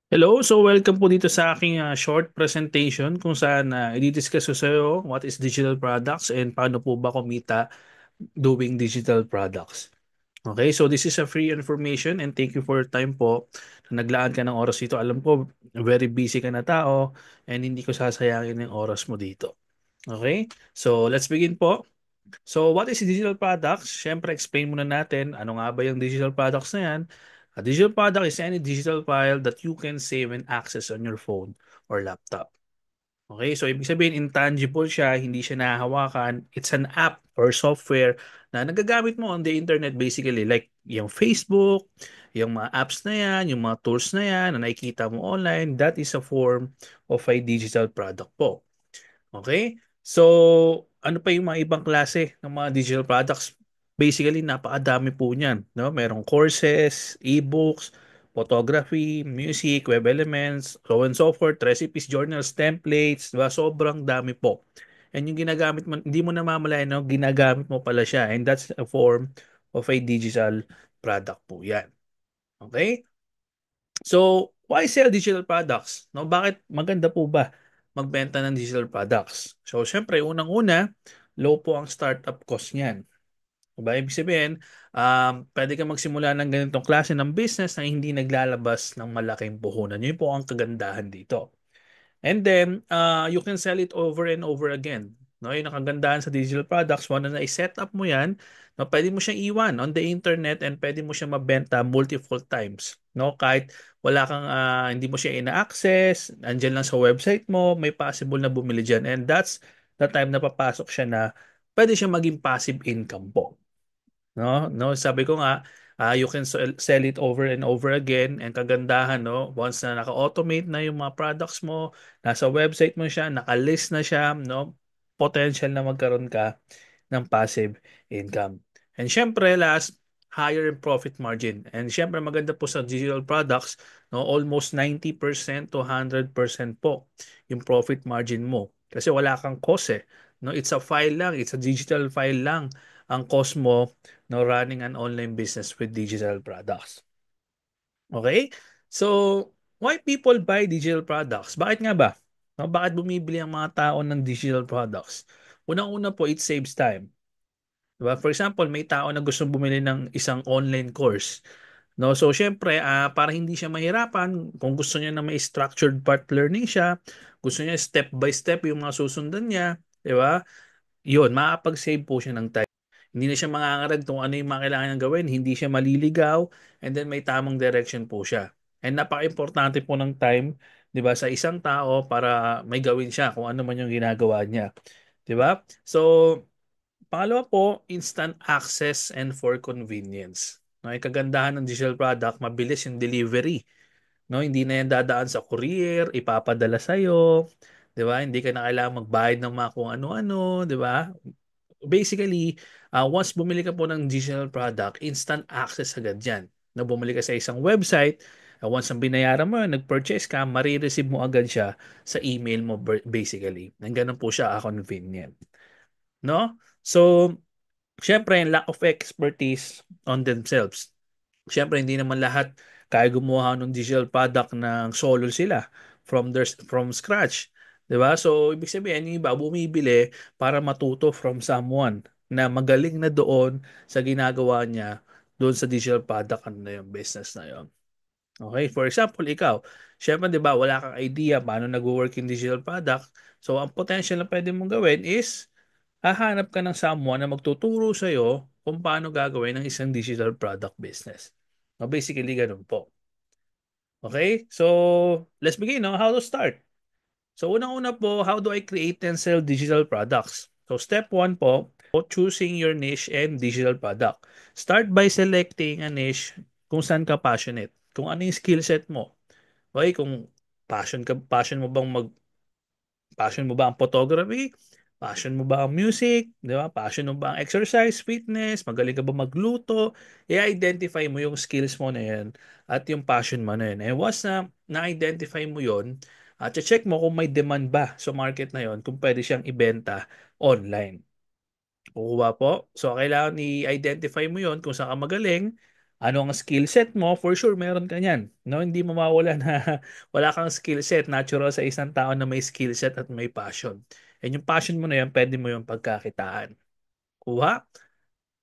Hello, so welcome po dito sa aking short presentation kung saan i-discuss ko sa iyo what is digital products and paano po ba kumita doing digital products. Okay, so this is a free information and thank you for your time po na naglaan ka ng oras dito. Alam ko, very busy ka na tao and hindi ko sasayangin yung oras mo dito. Okay, so let's begin po. So, what is digital products? Siyempre, explain muna natin ano nga ba yung digital products na yan. A digital product is any digital file that you can save and access on your phone or laptop. Okay, so ibig sabihin intangible siya, hindi siya nahahawakan. It's an app or software na nagagamit mo on the internet basically like yung Facebook, yung mga apps na yan, yung mga tools na yan na nakikita mo online, that is a form of a digital product po. Okay? So, ano pa yung mga ibang klase ng mga digital products? Basically, napakadami po niyan, no? Merong courses, e-books, photography, music, web elements, so on and so forth, recipes, journals, templates, diba? Sobrang dami po. And yung ginagamit mo, hindi mo namamalayan, no? Ginagamit mo pala siya. And that's a form of a digital product po yan. Okay? So, why sell digital products? No, bakit maganda po ba magbenta ng digital products? So, syempre, unang-una, low po ang startup cost niyan. Diba? Ibig sabihin, pwede ka magsimula ng ganitong klase ng business na hindi naglalabas ng malaking puhunan. Yun po ang kagandahan dito. And then, you can sell it over and over again. No, yung nakagandahan sa digital products, one na i-set up mo yan, no, pwede mo siyang iwan on the internet and pwede mo siyang mabenta multiple times. No, kahit wala kang, hindi mo siya ina-access, andyan lang sa website mo, may possible na bumili dyan. And that's the time na papasok siya na pwede siya maging passive income po. No, sabi ko nga, you can sell it over and over again and kagandahan, no, once na naka-automate na yung mga products mo, nasa website mo siya, naka-list na siya, no, potential na magkaroon ka ng passive income. And syempre, last, higher in profit margin. And syempre, maganda po sa digital products, no, almost 90% to 100% po yung profit margin mo. Kasi wala kang cost eh. No, it's a file lang, it's a digital file lang ang cost mo no running an online business with digital products. Okay? So, why people buy digital products? Bakit nga ba? No, bakit bumibili ang mga tao ng digital products? Unang-una po, it saves time. Diba? For example, may tao na gusto bumili ng isang online course. No, so syempre, para hindi siya mahirapan, kung gusto niya na may structured part learning siya, gusto niya step by step yung mga susundan niya, 'di ba? Yun, makakapag-save po siya ng time. Hindi na siya mangangarag kung ano yung mga kailangan niyang gawin, hindi siya maliligaw, and then may tamang direction po siya. And napaka-importante po ng time, 'di ba, sa isang tao para may gawin siya kung ano man yung ginagawa niya, 'di ba? So, pangalawa po, instant access and for convenience. No, yung kagandahan ng digital product, mabilis yung delivery. No, hindi na yan dadaan sa courier, ipapadala sa iyo, 'di ba? Hindi ka na kailangang magbayad ng mga kung ano-ano, 'di ba? Basically, once bumili ka po ng digital product, instant access agad yan. Na bumili ka sa isang website, once ang binayaran mo, nag-purchase ka, marireceive mo agad siya sa email mo basically. Nang ganun po siya convenient. No? So, syempre, lack of expertise on themselves. Syempre, hindi naman lahat kaya gumawa ng digital product ng solo sila from scratch. 'Di ba? So, ibig sabihin, yung iba bumibili para matuto from someone na magaling na doon sa ginagawa niya doon sa digital product ano na yung business na yon. Okay, for example, ikaw, syempre 'di ba, wala kang idea paano nagwo-work yung digital product. So, ang potential na pwede mong gawin is hahanap ka ng someone na magtuturo sa iyo kung paano gagawin ng isang digital product business. No, basically, ganun po. Okay? So, let's begin. No? How to start? So, unang-una po, how do I create and sell digital products? So, step one po, choosing your niche and digital product. Start by selecting a niche kung saan ka passionate. Kung ano yung skill set mo. Okay? Kung passion mo bang passion mo ba ang photography? Passion mo ba ang music? Di ba? Passion mo ba ang exercise, fitness? Magaling ka ba magluto? I-identify mo yung skills mo na yan at yung passion mo na yan. And once na na-identify mo yon, at check mo kung may demand ba sa market na yon, kung pwede siyang ibenta online. Kukuha po. So, kailangan i-identify mo yon kung saan ka magaling. Ano ang skill set mo? For sure, meron ka niyan. No, hindi mo mawala na wala kang skill set. Natural sa isang tao na may skill set at may passion. And yung passion mo na yan, pwede mo yung pagkakitaan. Kuha?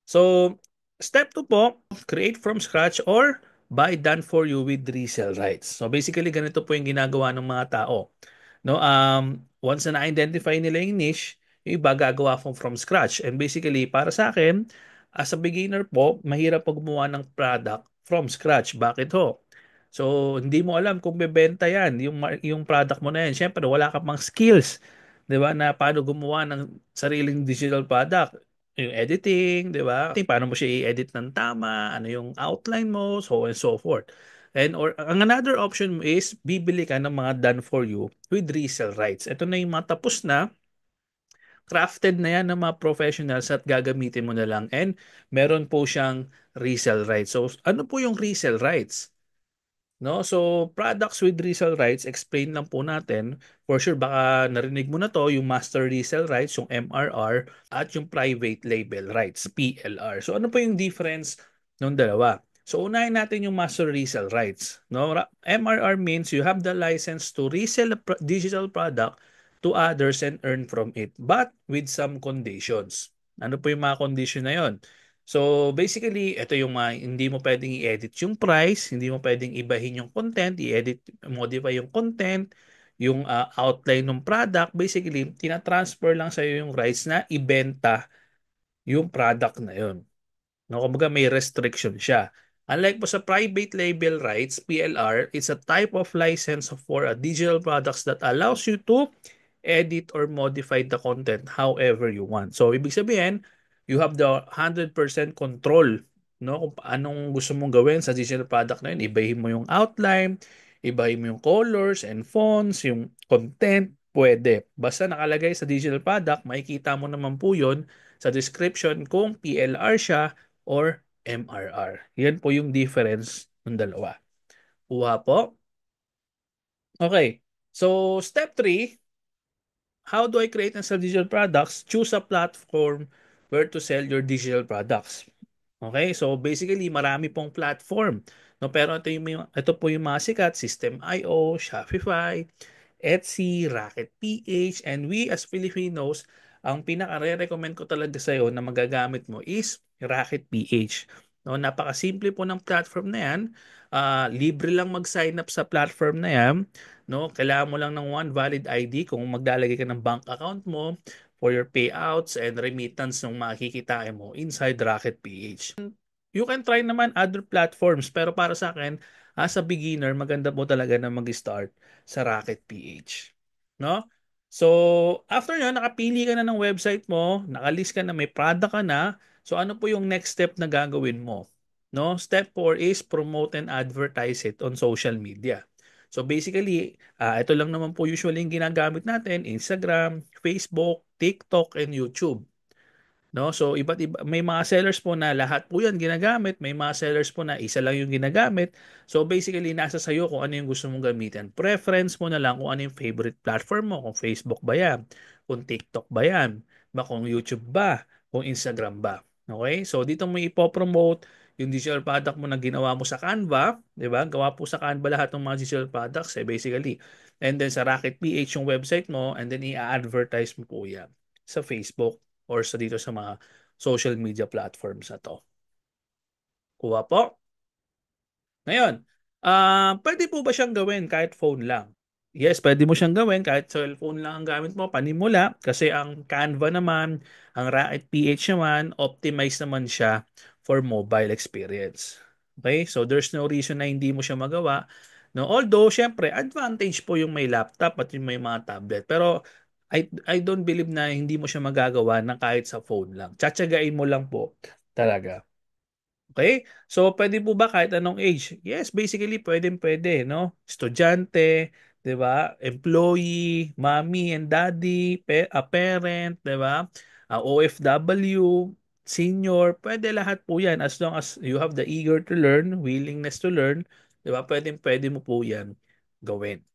So, step 2 po, create from scratch or buy done for you with resale rights. So basically ganito po yung ginagawa ng mga tao. No, once na na-identify nila yung niche, yung iba gagawa from scratch. And basically, para sa akin, as a beginner po, mahirap pag gumawa ng product from scratch. Bakit ho? So, hindi mo alam kung bebenta yan, yung product mo na yan. Siyempre, wala ka pang skills, di ba, na paano gumawa ng sariling digital product. Yung editing, di ba? Paano mo siya i-edit ng tama, ano yung outline mo, so on and so forth. And or ang another option mo is bibili ka ng mga done for you with resale rights. Ito na yung mga tapos na, crafted na yan ng mga professionals at gagamitin mo na lang. And meron po siyang resale rights. So ano po yung resale rights? No? So, products with resale rights, explain lang po natin. For sure, baka narinig mo na to, yung master resale rights, yung MRR, at yung private label rights, PLR. So, ano po yung difference ng dalawa? So, unahin natin yung master resale rights. No? MRR means you have the license to resell a digital product to others and earn from it, but with some conditions. Ano po yung mga condition na yon? So basically, ito yung mga hindi mo pwedeng i-edit yung price, hindi mo pwedeng ibahin yung content, i-edit, modify yung content, yung outline ng product. Basically, tina-transfer lang sa iyo yung rights na ibenta yung product na yun. No, kumbaga may restriction siya. Unlike po sa private label rights, PLR, it's a type of license for a digital products that allows you to edit or modify the content however you want. So, ibig sabihin, you have the 100% control, no? Kung anong gusto mong gawin sa digital product na yun. Ibahin mo yung outline, ibahin mo yung colors and fonts, yung content, pwede. Basta nakalagay sa digital product, makikita mo naman po yun sa description kung PLR siya or MRR. Yan po yung difference ng dalawa. Kuha po. Okay. So, step 3, how do I create and sell digital products? Choose a platform where to sell your digital products. Okay? So, basically, marami pong platform. No, pero ito po yung mga sikat, System.io, Shopify, Etsy, Rocket PH, and we as Filipinos, ang pinaka-recommend ko talaga sa iyo na magagamit mo is Rocket PH. No, napakasimple po ng platform na yan. Libre lang mag-sign up sa platform na yan. No, kailangan mo lang ng one valid ID kung maglalagay ka ng bank account mo for your payouts and remittance ng makikita mo inside Rocket PH. You can try naman other platforms pero para sa akin, as a beginner, maganda po talaga na mag-start sa Rocket PH. No? So, after nyo, nakapili ka na ng website mo, nakalist ka na, may product ka na, so ano po yung next step na gagawin mo? No? Step 4 is promote and advertise it on social media. So basically, ito lang naman po usually yung ginagamit natin, Instagram, Facebook, TikTok, and YouTube. No? So iba't iba, may mga sellers po na lahat po 'yan ginagamit, may mga sellers po na isa lang yung ginagamit. So basically nasa sa iyo kung ano yung gusto mong gamitin. Preference mo na lang kung ano yung favorite platform mo, kung Facebook ba 'yan, kung TikTok ba 'yan, kung YouTube ba, kung Instagram ba. Okay? So dito mo ipopromote yung digital product mo na ginawa mo sa Canva, 'di ba? Gawa po sa Canva lahat ng mga digital products basically. And then sa Rocket PH yung website mo and then i-advertise mo po 'yan sa Facebook or sa dito sa mga social media platforms na to. Kuha po. Ngayon, pwede po ba siyang gawin kahit phone lang? Yes, pwede mo siyang gawin kahit cellphone lang ang gamit mo, panimula. Kasi ang Canva naman, ang Rocket PH naman, optimize naman siya for mobile experience. Okay? So there's no reason na hindi mo siya magawa. No, although, syempre, advantage po yung may laptop at yung may mga tablet. Pero I don't believe na hindi mo siya magagawa na kahit sa phone lang. Tsatsagain mo lang po talaga. Okay? So, pwede po ba kahit anong age? Yes, basically, pwede, no? Estudyante, di ba? Employee, mommy and daddy, a parent, di ba? OFW, senior, pwede lahat po yan as long as you have the eager to learn, willingness to learn, di ba? Pwede mo po yan gawin.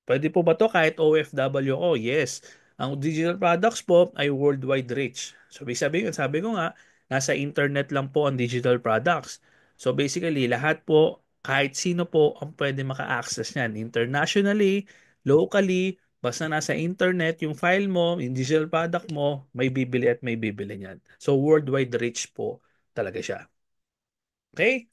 Pwede po ba to kahit OFW ko? Yes. Ang digital products po ay worldwide reach. So, sabi ko nga, nasa internet lang po ang digital products. So basically, lahat po, kahit sino po ang pwede maka-access niyan. Internationally, locally, basta nasa internet, yung file mo, yung digital product mo, may bibili at may bibili niyan. So worldwide reach po talaga siya. Okay?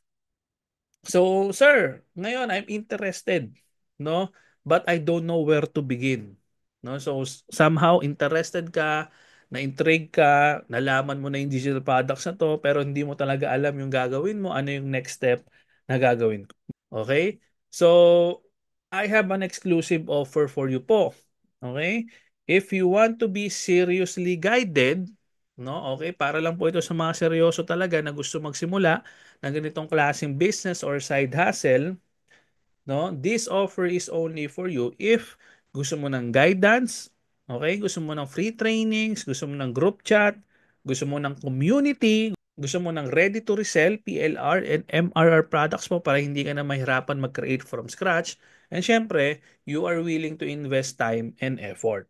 So, sir, ngayon I'm interested, no? But I don't know where to begin. No? So, somehow interested ka, na-intrigue ka, nalaman mo na yung digital products na to, pero hindi mo talaga alam yung gagawin mo, ano yung next step na gagawin. Okay? So, I have an exclusive offer for you po. Okay? If you want to be seriously guided, no? Okay, para lang po ito sa mga seryoso talaga na gusto magsimula ng ganitong klaseng business or side hustle, no? This offer is only for you if gusto mo ng guidance, okay? Gusto mo ng free trainings, gusto mo ng group chat, gusto mo ng community, gusto mo ng ready to resell PLR and MRR products mo para hindi ka na mahirapan mag-create from scratch. And syempre, you are willing to invest time and effort.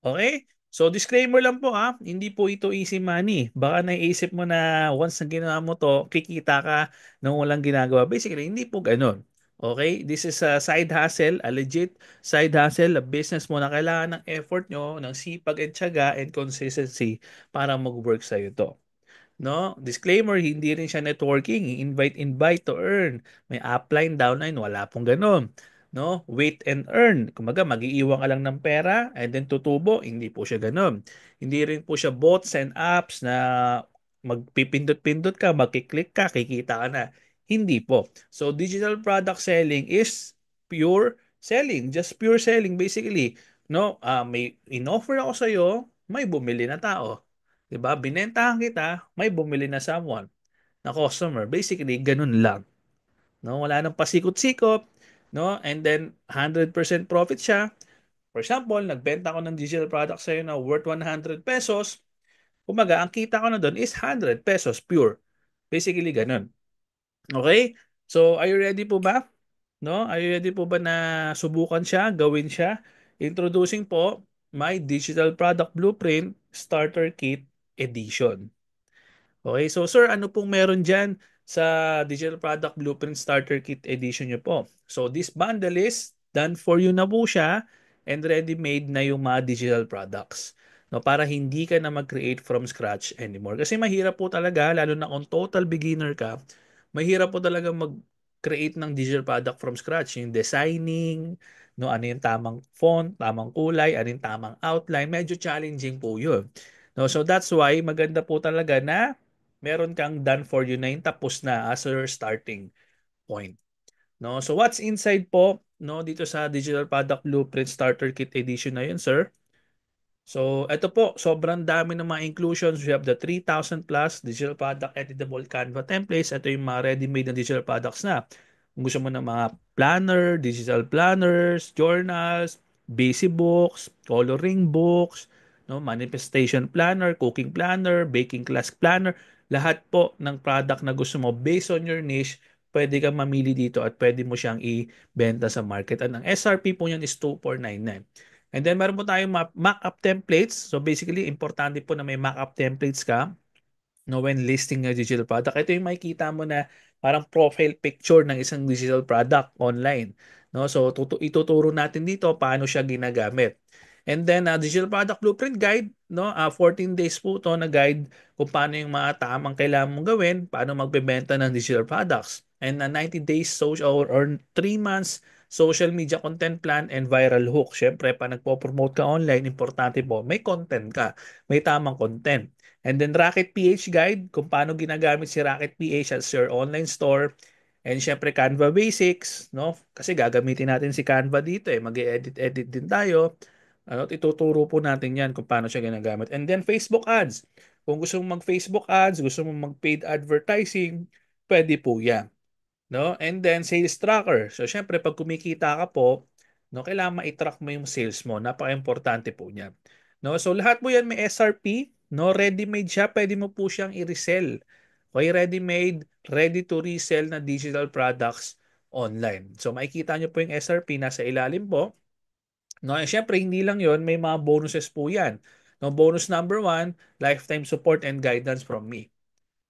Okay? So disclaimer lang po ha, hindi po ito easy money. Baka naiisip mo na once na ginawa mo to, kikita ka nang walang ginagawa. Basically, hindi po ganun. Okay? This is a side hustle, a legit side hustle, a business mo na kailangan ng effort nyo, ng sipag and tiyaga and consistency para mag-work sa'yo to. No? Disclaimer, hindi rin siya networking. Invite to earn. May upline, downline, wala pong ganun. No? Wait and earn. Kumaga, mag-iiwan ka lang ng pera and then tutubo. Hindi po siya ganun. Hindi rin po siya bots and apps na magpipindot-pindot ka, magkiklik ka, kikita ka na. Hindi po. So, digital product selling is pure selling. Just pure selling basically. No, may in-offer ako sa iyo, may bumili na tao. 'Di ba? Binentahan kita, may bumili na someone, na customer. Basically, ganun lang. No, wala nang pasikot-sikot, no? And then 100% profit siya. For example, nagbenta ako ng digital product sa iyo na worth 100 pesos. Kumaga, ang kita ko na doon is 100 pesos pure. Basically, ganun. Okay? So, are you ready po ba? No? Are you ready po ba na subukan siya, gawin siya? Introducing po my Digital Product Blueprint Starter Kit Edition. Okay, so sir, ano pong meron dyan sa Digital Product Blueprint Starter Kit Edition nyo po? So this bundle is done for you na po siya and ready-made na yung mga digital products. No, para hindi ka na mag-create from scratch anymore. Kasi mahirap po talaga, lalo na kung total beginner ka, mahirap po talaga mag-create ng digital product from scratch. Yung designing, no, ano yung tamang font, tamang kulay, ano yung tamang outline, medyo challenging po yun. No, so that's why maganda po talaga na meron kang done for you na yung tapos na as your starting point. No? So what's inside po no dito sa Digital Product Blueprint Starter Kit Edition na yun, sir? So, ito po, sobrang dami ng mga inclusions. We have the 3,000 plus digital product editable Canva templates. Ito yung mga ready-made na digital products na. Kung gusto mo ng mga planner, digital planners, journals, basic books, coloring books, no, manifestation planner, cooking planner, baking class planner, lahat po ng product na gusto mo based on your niche, pwede kang mamili dito at pwede mo siyang ibenta sa market. At ang SRP po niyan is 2,499. And then meron po tayong mock-up templates. So basically, importante po na may mock-up templates ka no, when listing a digital product. Ito yung makikita mo na parang profile picture ng isang digital product online. No? So ituturo natin dito paano siya ginagamit. And then digital product blueprint guide, no? 14 days po to na guide kung paano yung mga tamang kailangan mong gawin, paano magbebenta ng digital products. And 90 days social or 3 months social media content plan and viral hook. Syempre, pa nagpo-promote ka online, importante po, may content ka, may tamang content. And then Rocket PH guide kung paano ginagamit si Rocket PH as your online store. And syempre Canva Basics, no? Kasi gagamitin natin si Canva dito eh. Mag-edit-edit din tayo. Ano, ituturo po natin 'yan kung paano siya ginagamit. And then Facebook ads. Kung gusto mong mag-Facebook ads, gusto mong mag-paid advertising, pwede po 'yan. No? And then sales tracker. So syempre pag kumikita ka po, no, kailangan ma-track mo yung sales mo. Napaka-importante po niya. No? So lahat po 'yan may SRP, no? Ready-made siya, pwede mo po siyang i-resell. Okay, ready-made, ready to resell na digital products online. So makikita nyo po yung SRP nasa ilalim po. No, and syempre hindi lang 'yon, may mga bonuses po 'yan. No, bonus number one, lifetime support and guidance from me.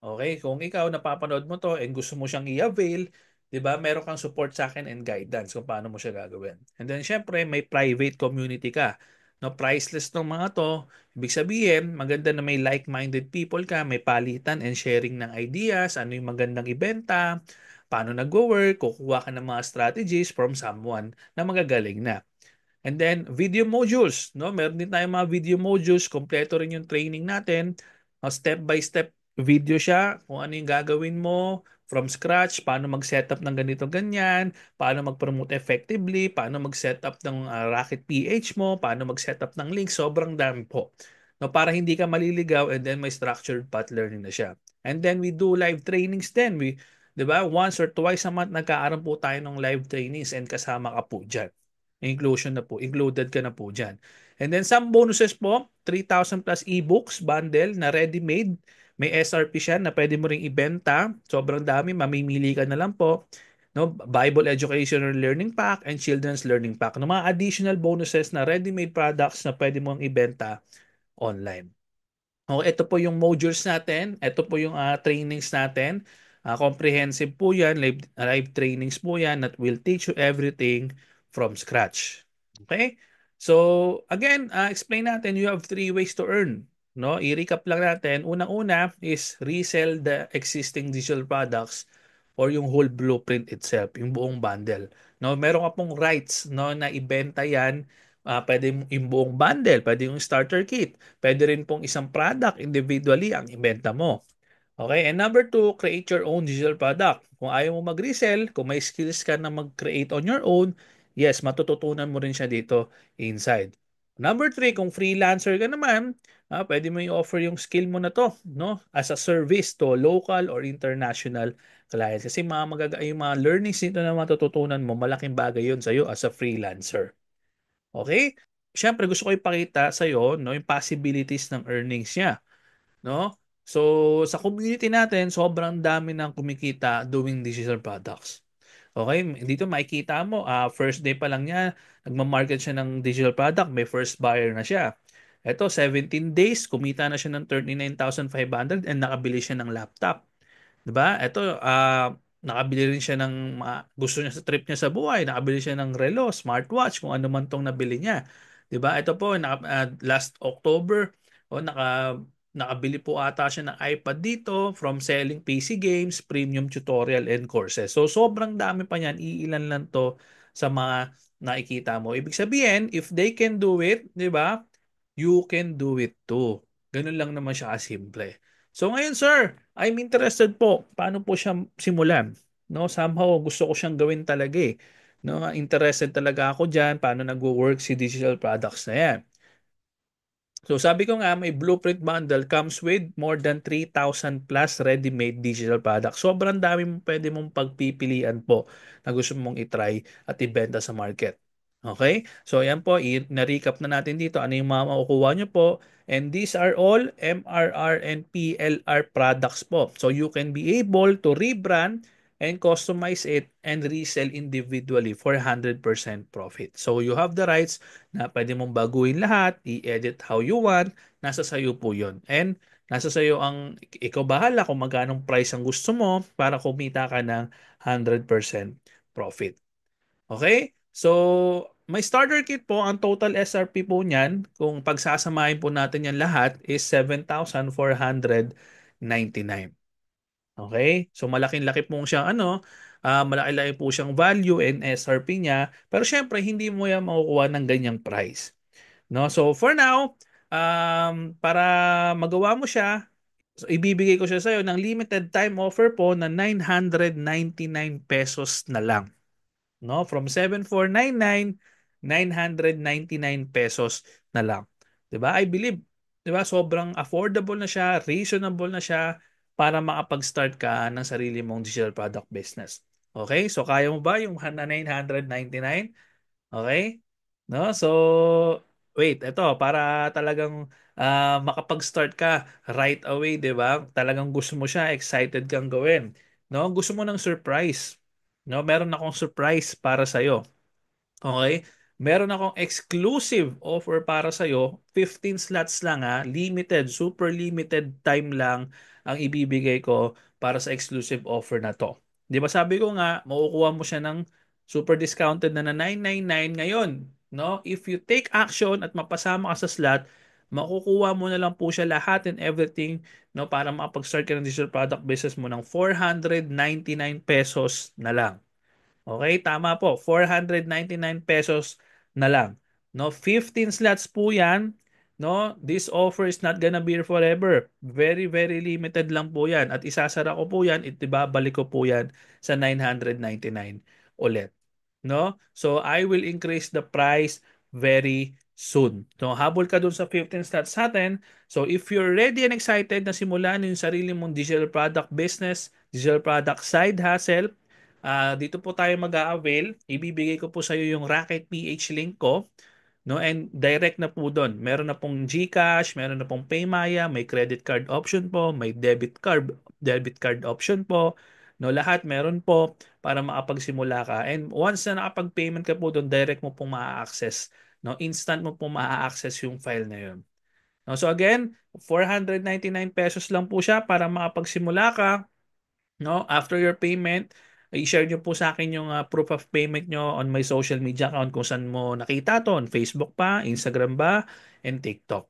Okay, kung ikaw napapanood mo 'to and gusto mo siyang i-avail, 'di ba, meron kang support sa akin and guidance kung paano mo siya gagawin. And then siyempre may private community ka. No, priceless ng mga 'to. Ibig sabihin, maganda na may like-minded people ka, may palitan and sharing ng ideas, ano yung magandang ibenta, paano nagwo-work, kukuha ka ng mga strategies from someone na magagaling na. And then video modules, no? Meron din tayong mga video modules, kompleto rin yung training natin. Step by step video siya kung ano yung gagawin mo from scratch, paano mag-setup ng ganito ganyan, paano mag-promote effectively, paano mag-setup ng Rocket PH mo, paano mag-setup ng link, sobrang dami po. No, para hindi ka maliligaw and then may structured path learning na siya. And then we do live trainings din. 'Di ba? Once or twice a month nagkaaroon po tayo ng live trainings and kasama ka po diyan. Inclusion na po, included ka na po dyan. And then some bonuses po, 3,000 plus ebooks bundle na ready-made. May SRP siya na pwede mo ring ibenta. Sobrang dami, mamimili ka na lang po. No, Bible Educational Learning Pack and Children's Learning Pack. No, mga additional bonuses na ready-made products na pwede mong ibenta online. Okay, ito po yung modules natin. Ito po yung trainings natin. Comprehensive po yan. Live trainings po yan that will teach you everything from scratch. Okay? So, again, explain natin, you have three ways to earn. No? I-recap lang natin. Unang-una is resell the existing digital products or yung whole blueprint itself, yung buong bundle. No, meron ka pong rights no na ibenta 'yan. Pwede yung buong bundle, pwede yung starter kit. Pwede rin pong isang product individually ang ibenta mo. Okay, and number two, create your own digital product. Kung ayaw mo mag-resell, kung may skills ka na mag-create on your own, yes, matututunan mo rin siya dito inside. Number three, kung freelancer ka naman, pwede mo i-offer yung skill mo na to, no? As a service to local or international clients. Kasi yung mga learnings nito na matututunan mo, malaking bagay yun sa'yo as a freelancer. Okay? Siyempre, gusto ko ipakita sa'yo, no, yung possibilities ng earnings niya. No? So, sa community natin, sobrang dami ng kumikita doing digital products. Okay, dito makikita mo, first day pa lang niya, nagma-market siya ng digital product, may first buyer na siya. Ito, 17 days, kumita na siya ng 39,500 and nakabili siya ng laptop. 'Di ba? Ito, nakabili rin siya ng gusto niya sa trip niya sa buhay. Nakabili siya ng relo, smartwatch, kung ano man tong nabili niya. 'Di ba? Ito po, last October, nakabili po ata siya ng iPad dito from selling PC games, premium tutorial and courses. So sobrang dami pa niyan, iilan lang to sa mga nakikita mo. Ibig sabihin, if they can do it, 'di ba? You can do it too. Ganun lang naman siya kasimple. So ngayon, sir, I'm interested po. Paano po siya simulan? No, somehow gusto ko siyang gawin talaga eh. No, interested talaga ako diyan paano nagwo-work si digital products na 'yan. So sabi ko nga, may blueprint bundle comes with more than 3,000 plus ready-made digital products. Sobrang dami mong pwede mong pagpipilian po na gusto mong itry at ibenta sa market. Okay? So ayan po, na-recap na natin dito ano yung mga makukuha nyo po. And these are all MRR and PLR products po. So you can be able to rebrand and customize it and resell individually for 100% profit. So you have the rights na pwede mong baguhin lahat, i-edit how you want, nasa sayo po yon. And nasa sayo ang ikaw bahala kung magkano price ang gusto mo para kumita ka ng 100% profit. Okay? So, may starter kit po, ang total SRP po niyan, kung pagsasamahin po natin yan lahat, is 7,499. Okay? So malaki-laki po siyang malaki-laki po siyang value and SRP niya. Pero syempre, hindi mo yan makukuha ng ganyang price. No? So for now, para magawa mo siya, so ibibigay ko siya sa iyo ng limited time offer po na 999 pesos na lang. No? From 7,499, 999 pesos na lang. 'Di ba? I believe, 'di ba, sobrang affordable na siya, reasonable na siya para makapag-start ka ng sarili mong digital product business. Okay? So kaya mo ba yung 999? Okay? No? So wait, ito para talagang makapag-start ka right away, 'di ba? Talagang gusto mo siya, excited kang gawin. No? Gusto mo ng surprise. No, meron akong surprise para sa iyo. Okay? meron akong exclusive offer para sa'yo. 15 slots lang ha. Limited, super limited time lang ang ibibigay ko para sa exclusive offer na to. Di ba sabi ko nga, makukuha mo siya ng super discounted na 999 ngayon. No? If you take action at mapasama ka sa slot, makukuha mo na lang po siya lahat and everything, no, para makapag-start ka ng digital product business mo ng 499 pesos na lang. Okay, tama po. 499 pesos na lang. No, 15 slots po 'yan. No, this offer is not gonna be here forever. Very, very limited lang po 'yan. At isasara ko po 'yan, itibabalik ko po 'yan sa 999 ulit. No? So, I will increase the price very soon. So, habol ka dun sa 15 slots natin. So, if you're ready and excited na simulan yung sarili mong digital product business, digital product side hustle, dito po tayo mag-a-avail. Ibibigay ko po sa iyo yung Rocket PH link ko. No, and direct na po doon. Meron na pong GCash, meron na pong Paymaya, may credit card option po, may debit card option po. No, lahat meron po para makapagsimula ka. And once na nakapag-payment ka po doon, direct mo pong ma-access. No, instant mo pong ma-access yung file na yun. No, so again, 499 pesos lang po siya para makapagsimula ka. No, after your payment, i-share nyo po sa akin yung proof of payment nyo on my social media account kung saan mo nakita to, on Facebook pa, Instagram ba, and TikTok.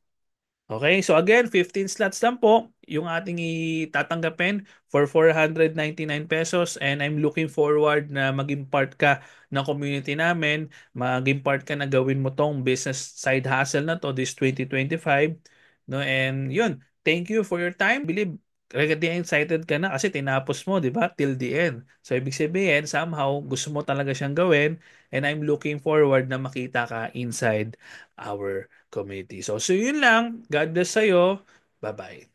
Okay, so again, 15 slots lang po yung ating itatanggapin for 499 pesos, and I'm looking forward na maging part ka ng community namin, maging part ka na gawin mo tong business side hustle na to this 2025. No, and yun, thank you for your time. Believe Kaya excited ka na kasi tinapos mo, di ba? Till the end. So, ibig sabihin, somehow, gusto mo talaga siyang gawin, and I'm looking forward na makita ka inside our community. So, yun lang. God bless sa'yo. Bye-bye.